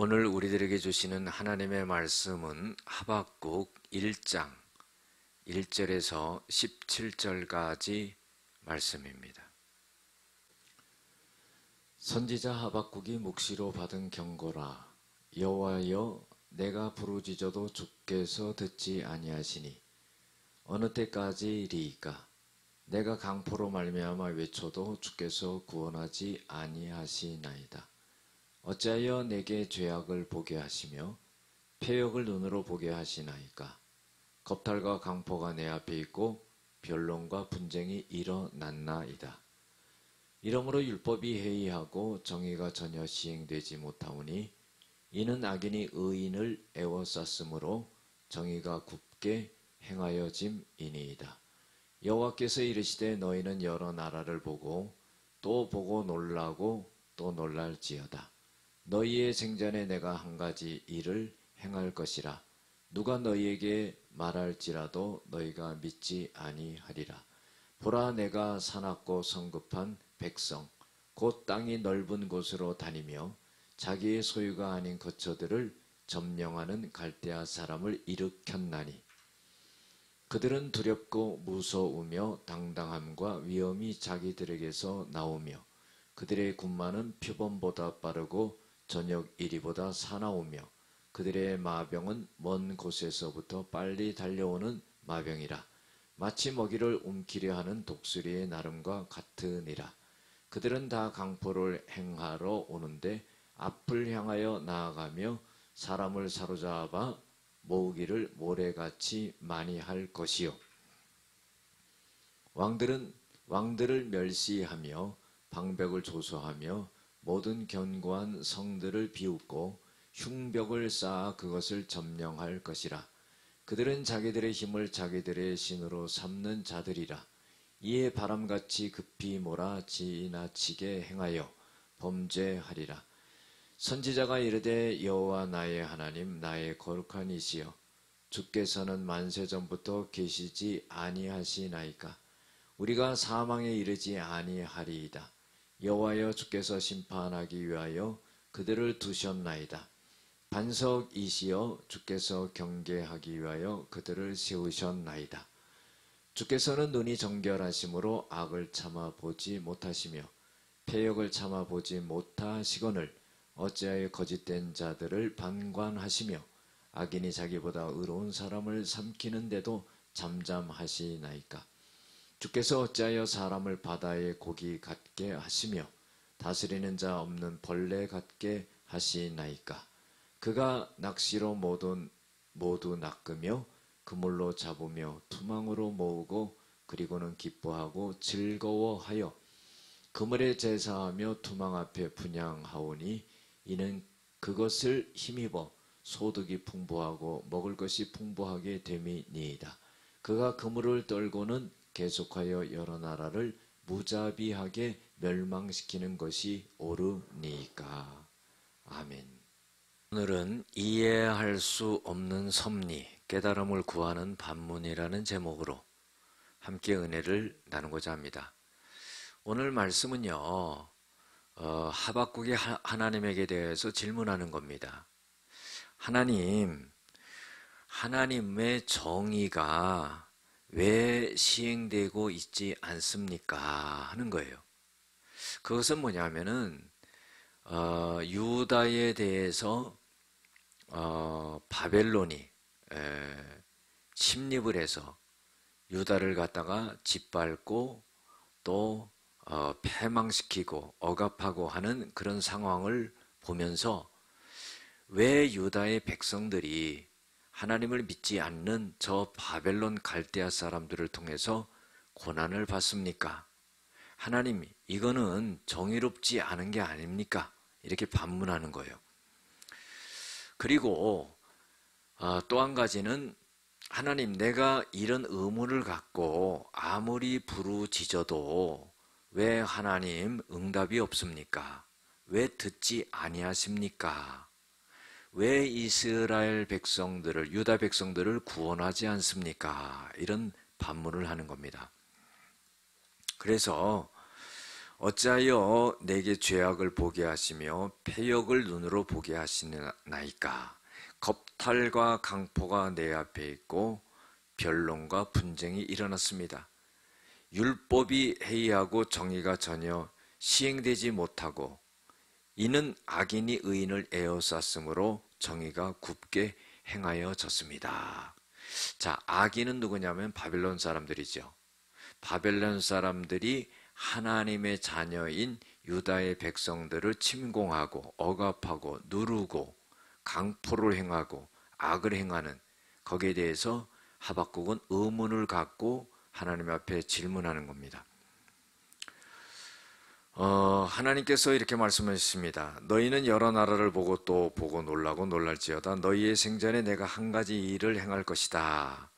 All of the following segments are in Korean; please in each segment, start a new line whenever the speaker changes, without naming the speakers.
오늘 우리들에게 주시는 하나님의 말씀은 하박국 1장 1절에서 17절까지 말씀입니다. 선지자 하박국이 묵시로 받은 경고라. 여호와여, 내가 부르짖어도 주께서 듣지 아니하시니 어느 때까지리이까? 내가 강포로 말미암아 외쳐도 주께서 구원하지 아니하시나이다. 어찌하여 내게 죄악을 보게 하시며 패역을 눈으로 보게 하시나이까? 겁탈과 강포가 내 앞에 있고 변론과 분쟁이 일어났나이다. 이러므로 율법이 해이하고 정의가 전혀 시행되지 못하오니 이는 악인이 의인을 애워쌌으므로 정의가 굽게 행하여짐이니이다. 여호와께서 이르시되 너희는 여러 나라를 보고 또 보고 놀라고 또 놀랄지어다. 너희의 생전에 내가 한 가지 일을 행할 것이라. 누가 너희에게 말할지라도 너희가 믿지 아니하리라. 보라, 내가 사납고 성급한 백성 곧 땅이 넓은 곳으로 다니며 자기의 소유가 아닌 거처들을 점령하는 갈대아 사람을 일으켰나니 그들은 두렵고 무서우며 당당함과 위엄이 자기들에게서 나오며 그들의 군마는 표범보다 빠르고 저녁 이리보다 사나우며 그들의 마병은 먼 곳에서부터 빨리 달려오는 마병이라. 마치 먹이를 움키려 하는 독수리의 나름과 같으니라. 그들은 다 강포를 행하러 오는데 앞을 향하여 나아가며 사람을 사로잡아 모으기를 모래같이 많이 할 것이요. 왕들을 멸시하며 방백을 조소하며 모든 견고한 성들을 비웃고 흉벽을 쌓아 그것을 점령할 것이라. 그들은 자기들의 힘을 자기들의 신으로 삼는 자들이라. 이에 바람같이 급히 몰아 지나치게 행하여 범죄하리라. 선지자가 이르되 여호와 나의 하나님, 나의 거룩한 이시여, 주께서는 만세전부터 계시지 아니하시나이까? 우리가 사망에 이르지 아니하리이다. 여호와여, 주께서 심판하기 위하여 그들을 두셨나이다. 반석이시여, 주께서 경계하기 위하여 그들을 세우셨나이다. 주께서는 눈이 정결하심으로 악을 참아보지 못하시며 패역을 참아보지 못하시거늘 어찌하여 거짓된 자들을 방관하시며 악인이 자기보다 의로운 사람을 삼키는데도 잠잠하시나이까? 주께서 어찌하여 사람을 바다의 고기 같게 하시며 다스리는 자 없는 벌레 같게 하시나이까? 그가 낚시로 모두 낚으며 그물로 잡으며 투망으로 모으고 그리고는 기뻐하고 즐거워하여 그물에 제사하며 투망 앞에 분향하오니 이는 그것을 힘입어 소득이 풍부하고 먹을 것이 풍부하게 됨이니이다. 그가 그물을 떨고는 계속하여 여러 나라를 무자비하게 멸망시키는 것이 옳으니까. 아멘. 오늘은 이해할 수 없는 섭리, 깨달음을 구하는 반문이라는 제목으로 함께 은혜를 나누고자 합니다. 오늘 말씀은요, 하박국이 하나님에게 대해서 질문하는 겁니다. 하나님의 정의가 왜 시행되고 있지 않습니까? 하는 거예요. 그것은 뭐냐면은 유다에 대해서 바벨론이 침입을 해서 유다를 갖다가 짓밟고 또 패망시키고 억압하고 하는 그런 상황을 보면서 왜 유다의 백성들이 하나님을 믿지 않는 저 바벨론 갈대아 사람들을 통해서 고난을 받습니까? 하나님, 이거는 정의롭지 않은 게 아닙니까? 이렇게 반문하는 거예요. 그리고 또 한 가지는 하나님, 내가 이런 의문을 갖고 아무리 부르짖어도 왜 하나님 응답이 없습니까? 왜 듣지 아니하십니까? 왜 이스라엘 백성들을, 유다 백성들을 구원하지 않습니까? 이런 반문을 하는 겁니다. 그래서 어찌하여 내게 죄악을 보게 하시며 패역을 눈으로 보게 하시나이까. 겁탈과 강포가 내 앞에 있고 변론과 분쟁이 일어났습니다. 율법이 해이하고 정의가 전혀 시행되지 못하고 이는 악인이 의인을 에워쌌으므로 정의가 굽게 행하여졌습니다. 자, 악인은 누구냐면 바벨론 사람들이죠. 바벨론 사람들이 하나님의 자녀인 유다의 백성들을 침공하고 억압하고 누르고 강포를 행하고 악을 행하는, 거기에 대해서 하박국은 의문을 갖고 하나님 앞에 질문하는 겁니다. 하나님께서 이렇게 말씀하셨습니다. 너희는 여러 나라를 보고 또 보고 놀라고 놀랄지어다. 너희의 생전에 내가 한 가지 일을 행할 것이다.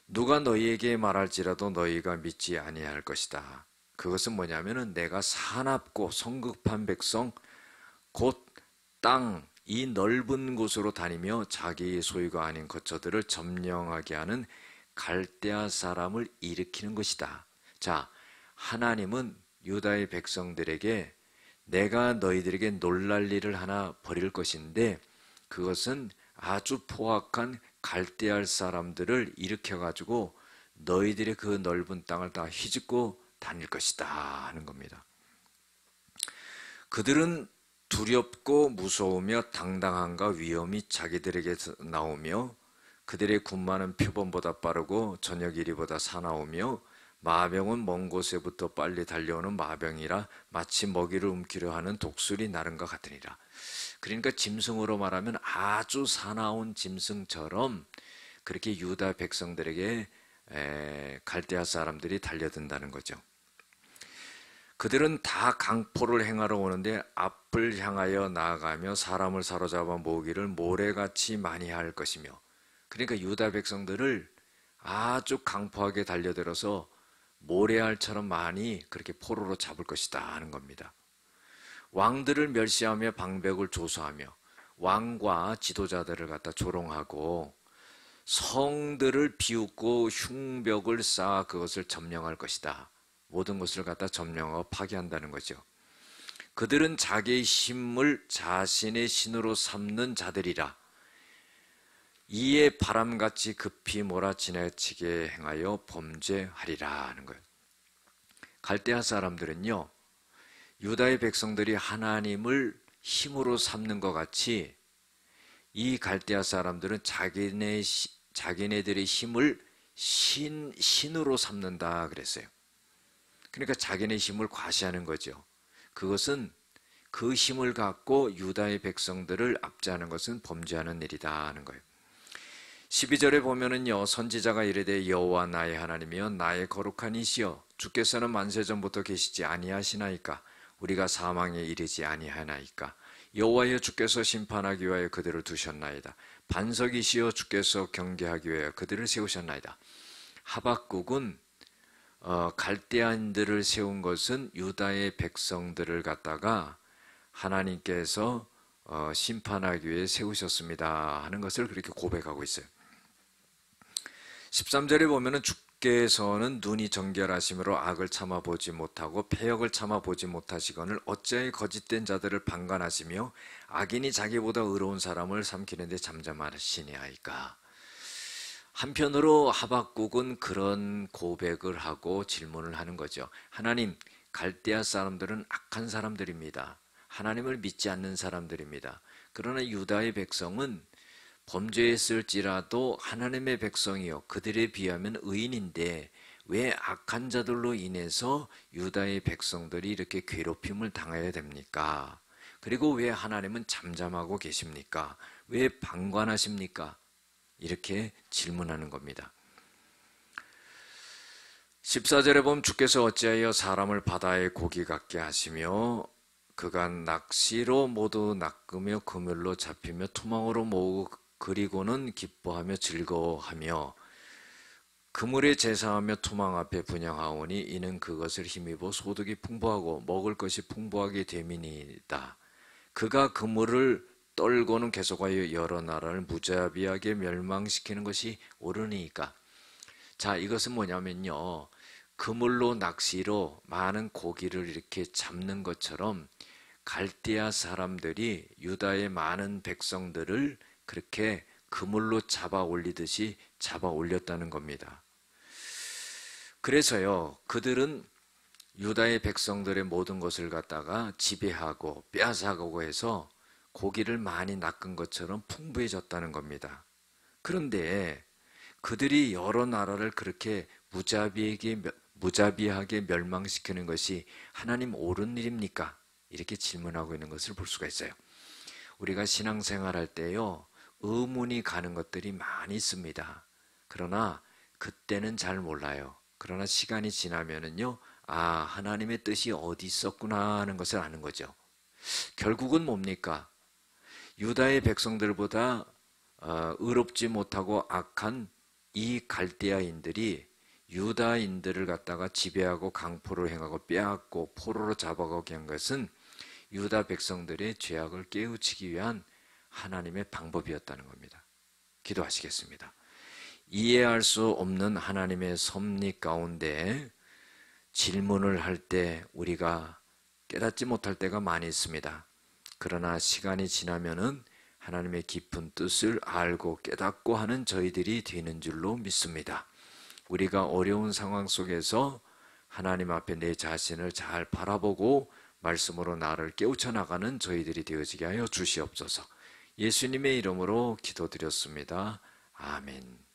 누가 너희에게 말할지라도 너희가 믿지 아니할 것이다. 그것은 뭐냐면은 내가 사납고 성급한 백성 곧 땅 이 넓은 곳으로 다니며 자기의 소유가 아닌 거처들을 점령하게 하는 갈대아 사람을 일으키는 것이다. 자, 하나님은 유다의 백성들에게 내가 너희들에게 놀랄 일을 하나 벌일 것인데 그것은 아주 포악한 갈대아 사람들을 일으켜가지고 너희들의 그 넓은 땅을 다 휘젓고 다닐 것이다 하는 겁니다. 그들은 두렵고 무서우며 당당함과 위엄이 자기들에게서 나오며 그들의 군마는 표범보다 빠르고 저녁 이리보다 사나우며 마병은 먼 곳에부터 빨리 달려오는 마병이라 마치 먹이를 움키려 하는 독수리 나른과 같으니라. 그러니까 짐승으로 말하면 아주 사나운 짐승처럼 그렇게 유다 백성들에게 갈대아 사람들이 달려든다는 거죠. 그들은 다 강포를 행하러 오는데 앞을 향하여 나아가며 사람을 사로잡아 모으기를 모래같이 많이 할 것이며, 그러니까 유다 백성들을 아주 강포하게 달려들어서 모래알처럼 많이 그렇게 포로로 잡을 것이다 하는 겁니다. 왕들을 멸시하며 방백을 조소하며 왕과 지도자들을 갖다 조롱하고 성들을 비웃고 흉벽을 쌓아 그것을 점령할 것이다. 모든 것을 갖다 점령하고 파괴한다는 거죠. 그들은 자기의 힘을 자신의 신으로 삼는 자들이라. 이에 바람같이 급히 몰아 지나치게 행하여 범죄하리라 하는 거예요. 갈대아 사람들은요, 유다의 백성들이 하나님을 힘으로 삼는 것 같이 이 갈대아 사람들은 자기네들의 힘을 신으로 삼는다 그랬어요. 그러니까 자기네 힘을 과시하는 거죠. 그것은 그 힘을 갖고 유다의 백성들을 압제하는 것은 범죄하는 일이다 하는 거예요. 12절에 보면은요, 선지자가 이르되 여호와 나의 하나님이여 나의 거룩한 이시여 주께서는 만세전부터 계시지 아니하시나이까 우리가 사망에 이르지 아니하나이까 여호와여 주께서 심판하기 위하여 그들을 두셨나이다. 반석이시여 주께서 경계하기 위하여 그들을 세우셨나이다. 하박국은 갈대아인들을 세운 것은 유다의 백성들을 갖다가 하나님께서 심판하기 위해 세우셨습니다 하는 것을 그렇게 고백하고 있어요. 13절에 보면은 주께서는 눈이 정결하심으로 악을 참아보지 못하고 패역을 참아보지 못하시거늘 어찌하여 거짓된 자들을 방관하시며 악인이 자기보다 의로운 사람을 삼키는데 잠잠하시니하이까. 한편으로 하박국은 그런 고백을 하고 질문을 하는 거죠. 하나님, 갈대아 사람들은 악한 사람들입니다. 하나님을 믿지 않는 사람들입니다. 그러나 유다의 백성은 범죄했을지라도 하나님의 백성이요 그들에 비하면 의인인데 왜 악한 자들로 인해서 유다의 백성들이 이렇게 괴롭힘을 당해야 됩니까? 그리고 왜 하나님은 잠잠하고 계십니까? 왜 방관하십니까? 이렇게 질문하는 겁니다. 14절에 보면 주께서 어찌하여 사람을 바다의 고기 같게 하시며 그간 낚시로 모두 낚으며 그물로 잡히며 투망으로 모으고 그리고는 기뻐하며 즐거워하며 그물에 제사하며 투망 앞에 분향하오니 이는 그것을 힘입어 소득이 풍부하고 먹을 것이 풍부하게 됨이니이다. 그가 그물을 떨고는 계속하여 여러 나라를 무자비하게 멸망시키는 것이 옳으니까. 자, 이것은 뭐냐면요, 그물로 낚시로 많은 고기를 이렇게 잡는 것처럼 갈대아 사람들이 유다의 많은 백성들을 그렇게 그물로 잡아 올리듯이 잡아 올렸다는 겁니다. 그래서요, 그들은 유다의 백성들의 모든 것을 갖다가 지배하고 빼앗아가고 해서 고기를 많이 낚은 것처럼 풍부해졌다는 겁니다. 그런데 그들이 여러 나라를 그렇게 무자비하게 멸망시키는 것이 하나님 옳은 일입니까? 이렇게 질문하고 있는 것을 볼 수가 있어요. 우리가 신앙생활할 때요, 의문이 가는 것들이 많이 있습니다. 그러나 그때는 잘 몰라요. 그러나 시간이 지나면은요, 아, 하나님의 뜻이 어디 있었구나 하는 것을 아는 거죠. 결국은 뭡니까? 유다의 백성들보다 의롭지 못하고 악한 이 갈대아인들이 유다인들을 갖다가 지배하고 강포를 행하고 빼앗고 포로로 잡아가게 한 것은 유다 백성들의 죄악을 깨우치기 위한 하나님의 방법이었다는 겁니다. 기도하시겠습니다. 이해할 수 없는 하나님의 섭리 가운데 질문을 할 때 우리가 깨닫지 못할 때가 많이 있습니다. 그러나 시간이 지나면은 하나님의 깊은 뜻을 알고 깨닫고 하는 저희들이 되는 줄로 믿습니다. 우리가 어려운 상황 속에서 하나님 앞에 내 자신을 잘 바라보고 말씀으로 나를 깨우쳐 나가는 저희들이 되어지게 하여 주시옵소서. 예수님의 이름으로 기도드렸습니다. 아멘.